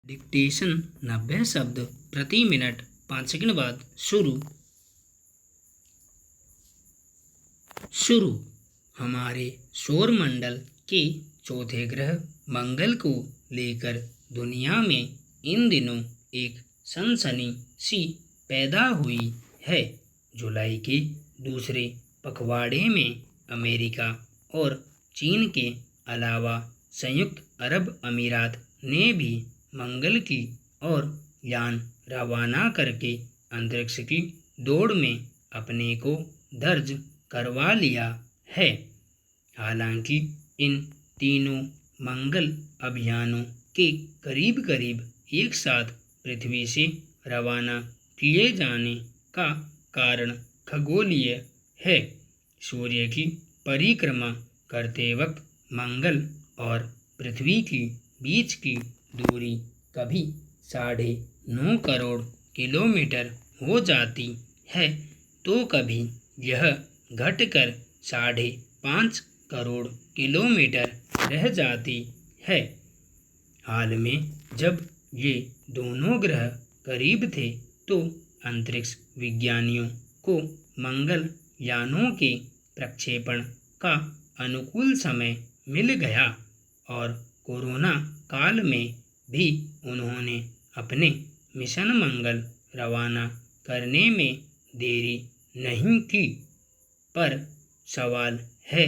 Dictation 90 शब्द प्रति minute 5 second बाद शुरू। हमारे सौरमंडल के चौथे ग्रह मंगल को लेकर दुनिया में इन दिनों एक सनसनी सी पैदा हुई है। जुलाई के दूसरे पखवाड़े में अमेरिका और चीन के अलावा संयुक्त अरब अमीरात ने भी मंगल की ओर यान रवाना करके अंतरिक्ष की दौड़ में अपने को दर्ज करवा लिया है। हालांकि इन तीनों मंगल अभियानों के करीब करीब एक साथ पृथ्वी से रवाना किए जाने का कारण खगोलीय है। सूर्य की परिक्रमा करते वक्त मंगल और पृथ्वी के बीच की दूरी कभी 9.5 करोड़ किलोमीटर हो जाती है तो कभी यह घटकर 5.5 करोड़ किलोमीटर रह जाती है। हाल में जब ये दोनों ग्रह करीब थे तो अंतरिक्ष विज्ञानियों को मंगल यानों के प्रक्षेपण का अनुकूल समय मिल गया और कोरोना काल में भी उन्होंने अपने मिशन मंगल रवाना करने में देरी नहीं की। पर सवाल है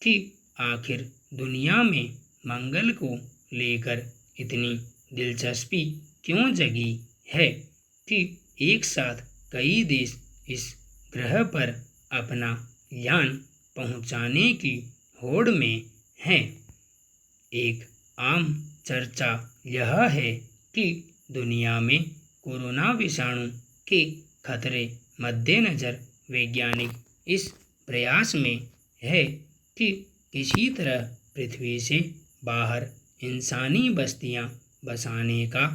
कि आखिर दुनिया में मंगल को लेकर इतनी दिलचस्पी क्यों जगी है कि एक साथ कई देश इस ग्रह पर अपना यान पहुंचाने की होड़ में हैं। एक आम चर्चा यह है कि दुनिया में कोरोना विषाणु के खतरे मद्देनज़र वैज्ञानिक इस प्रयास में है कि किसी तरह पृथ्वी से बाहर इंसानी बस्तियां बसाने का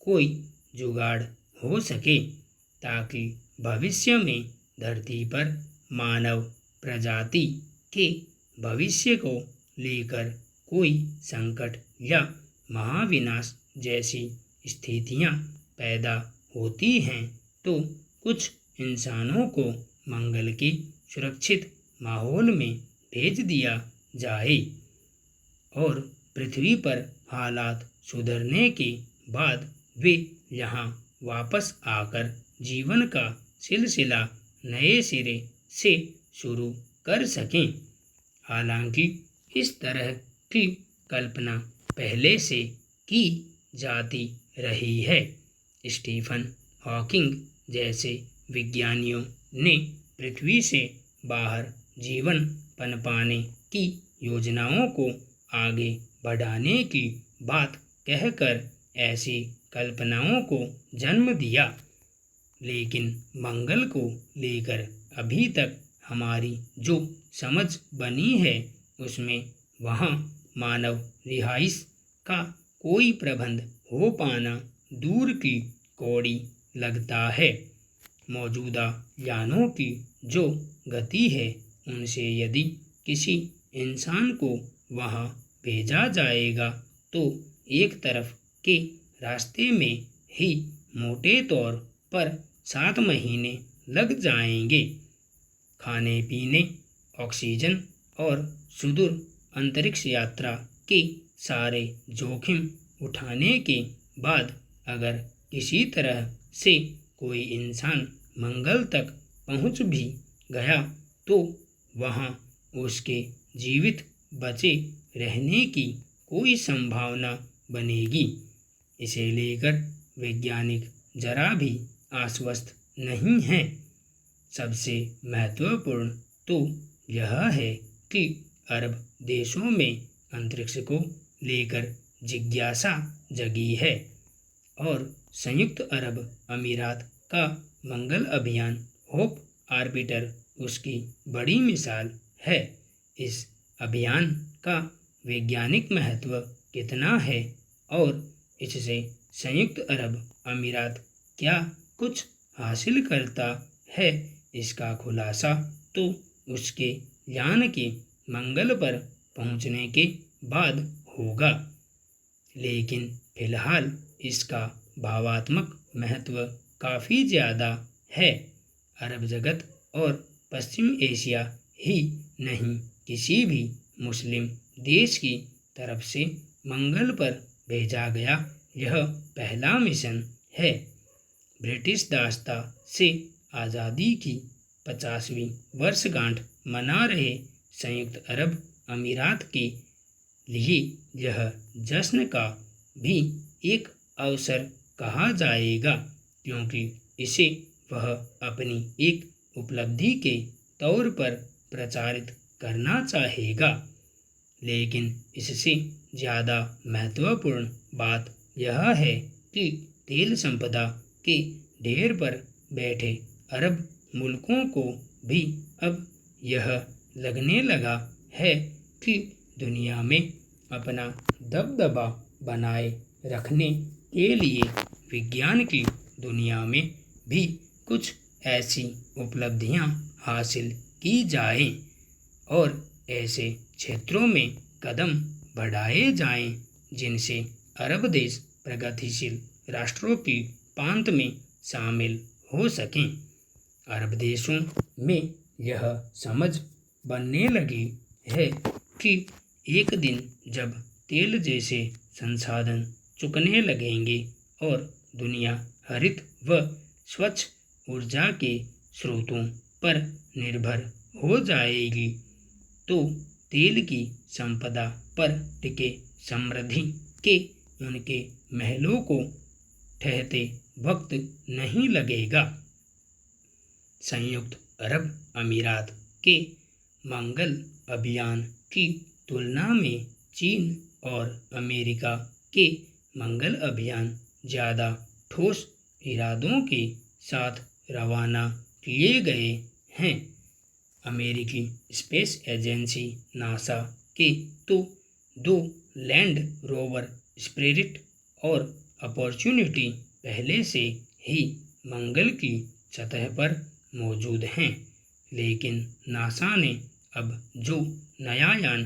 कोई जुगाड़ हो सके ताकि भविष्य में धरती पर मानव प्रजाति के भविष्य को लेकर कोई संकट या महाविनाश जैसी स्थितियां पैदा होती हैं तो कुछ इंसानों को मंगल के सुरक्षित माहौल में भेज दिया जाए और पृथ्वी पर हालात सुधरने के बाद वे यहाँ वापस आकर जीवन का सिलसिला नए सिरे से शुरू कर सकें। हालांकि इस तरह की कल्पना पहले से की जाती रही है। स्टीफन हॉकिंग जैसे विज्ञानियों ने पृथ्वी से बाहर जीवन पनपाने की योजनाओं को आगे बढ़ाने की बात कहकर ऐसी कल्पनाओं को जन्म दिया। लेकिन मंगल को लेकर अभी तक हमारी जो समझ बनी है उसमें वहाँ मानव रिहाइश का कोई प्रबंध हो पाना दूर की कौड़ी लगता है। मौजूदा यानों की जो गति है उनसे यदि किसी इंसान को वहाँ भेजा जाएगा तो एक तरफ के रास्ते में ही मोटे तौर पर 7 महीने लग जाएंगे। खाने पीने, ऑक्सीजन और सुदूर अंतरिक्ष यात्रा के सारे जोखिम उठाने के बाद अगर किसी तरह से कोई इंसान मंगल तक पहुंच भी गया तो वहां उसके जीवित बचे रहने की कोई संभावना बनेगी। इसे लेकर वैज्ञानिक जरा भी आश्वस्त नहीं हैं। सबसे महत्वपूर्ण तो यह है कि अरब देशों में अंतरिक्ष को लेकर जिज्ञासा जगी है और संयुक्त अरब अमीरात का मंगल अभियान होप ऑर्बिटर उसकी बड़ी मिसाल है। इस अभियान का वैज्ञानिक महत्व कितना है और इससे संयुक्त अरब अमीरात क्या कुछ हासिल करता है, इसका खुलासा तो उसके यान के मंगल पर पहुंचने के बाद होगा। लेकिन फिलहाल इसका भावात्मक महत्व काफ़ी ज़्यादा है। अरब जगत और पश्चिम एशिया ही नहीं, किसी भी मुस्लिम देश की तरफ से मंगल पर भेजा गया यह पहला मिशन है। ब्रिटिश दासता से आज़ादी की 50वीं वर्षगांठ मना रहे संयुक्त अरब अमीरात के लिए यह जश्न का भी एक अवसर कहा जाएगा, क्योंकि इसे वह अपनी एक उपलब्धि के तौर पर प्रचारित करना चाहेगा। लेकिन इससे ज़्यादा महत्वपूर्ण बात यह है कि तेल संपदा के ढेर पर बैठे अरब मुल्कों को भी अब यह लगने लगा है कि दुनिया में अपना दबदबा बनाए रखने के लिए विज्ञान की दुनिया में भी कुछ ऐसी उपलब्धियां हासिल की जाएं और ऐसे क्षेत्रों में कदम बढ़ाए जाएं जिनसे अरब देश प्रगतिशील राष्ट्रों की पांत में शामिल हो सकें। अरब देशों में यह समझ बनने लगी है कि एक दिन जब तेल जैसे संसाधन चुकने लगेंगे और दुनिया हरित व स्वच्छ ऊर्जा के स्रोतों पर निर्भर हो जाएगी, तो तेल की संपदा पर टिके समृद्धि के उनके महलों को ठहरते वक्त नहीं लगेगा। संयुक्त अरब अमीरात के मंगल अभियान की तुलना में चीन और अमेरिका के मंगल अभियान ज़्यादा ठोस इरादों के साथ रवाना किए गए हैं। अमेरिकी स्पेस एजेंसी नासा के तो 2 लैंड रोवर स्पिरिट और अपॉर्चुनिटी पहले से ही मंगल की सतह पर मौजूद हैं, लेकिन नासा ने अब जो नया यान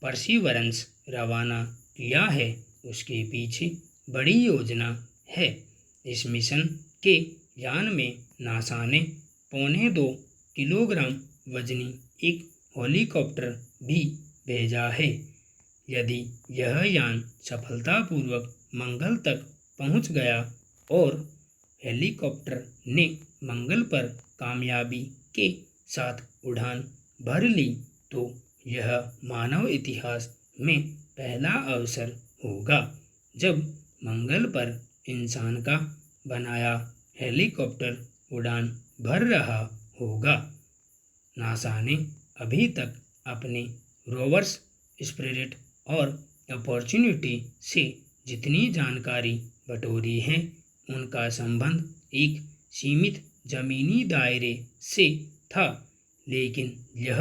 परसिवरेंस रवाना किया है उसके पीछे बड़ी योजना है। इस मिशन के यान में नासा ने 1.25 किलोग्राम वजनी एक हेलीकॉप्टर भी भेजा है। यदि यह यान सफलतापूर्वक मंगल तक पहुंच गया और हेलीकॉप्टर ने मंगल पर कामयाबी के साथ उड़ान भर ली, तो यह मानव इतिहास में पहला अवसर होगा जब मंगल पर इंसान का बनाया हेलीकॉप्टर उड़ान भर रहा होगा। नासा ने अभी तक अपने रोवर्स स्पिरिट और अपॉर्चुनिटी से जितनी जानकारी बटोरी है उनका संबंध एक सीमित ज़मीनी दायरे से था, लेकिन यह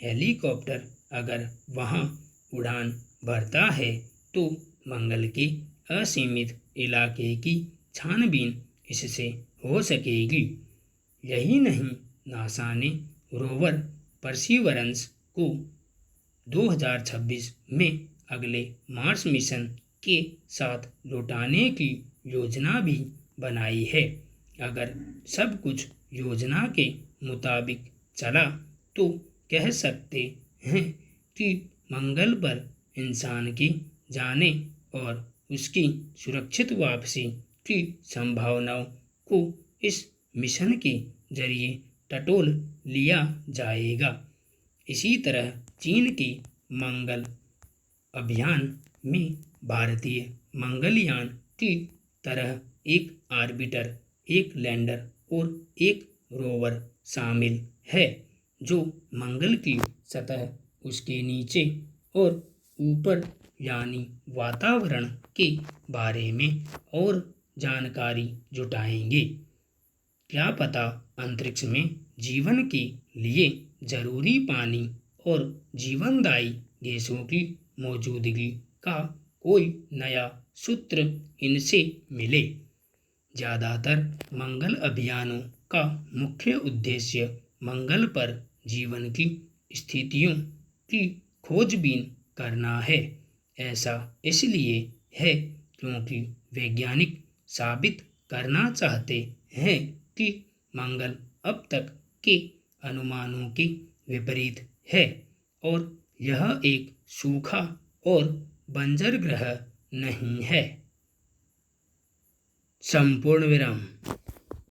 हेलीकॉप्टर अगर वहां उड़ान भरता है तो मंगल के असीमित इलाके की छानबीन इससे हो सकेगी। यही नहीं, नासा ने रोवर परसिवरेंस को 2026 में अगले मार्स मिशन के साथ लौटाने की योजना भी बनाई है। अगर सब कुछ योजना के मुताबिक चला तो कह सकते हैं कि मंगल पर इंसान की जाने और उसकी सुरक्षित वापसी की संभावनाओं को इस मिशन के जरिए टटोल लिया जाएगा। इसी तरह चीन के मंगल अभियान में भारतीय मंगलयान की तरह एक ऑर्बिटर, एक लैंडर और एक रोवर शामिल है, जो मंगल की सतह, उसके नीचे और ऊपर यानी वातावरण के बारे में और जानकारी जुटाएंगे। क्या पता अंतरिक्ष में जीवन के लिए जरूरी पानी और जीवनदायी गैसों की मौजूदगी का कोई नया सूत्र इनसे मिले। ज़्यादातर मंगल अभियानों का मुख्य उद्देश्य मंगल पर जीवन की स्थितियों की खोजबीन करना है। ऐसा इसलिए है क्योंकि वैज्ञानिक साबित करना चाहते हैं कि मंगल अब तक के अनुमानों के विपरीत है और यह एक सूखा और बंजर ग्रह नहीं है। संपूर्ण विराम।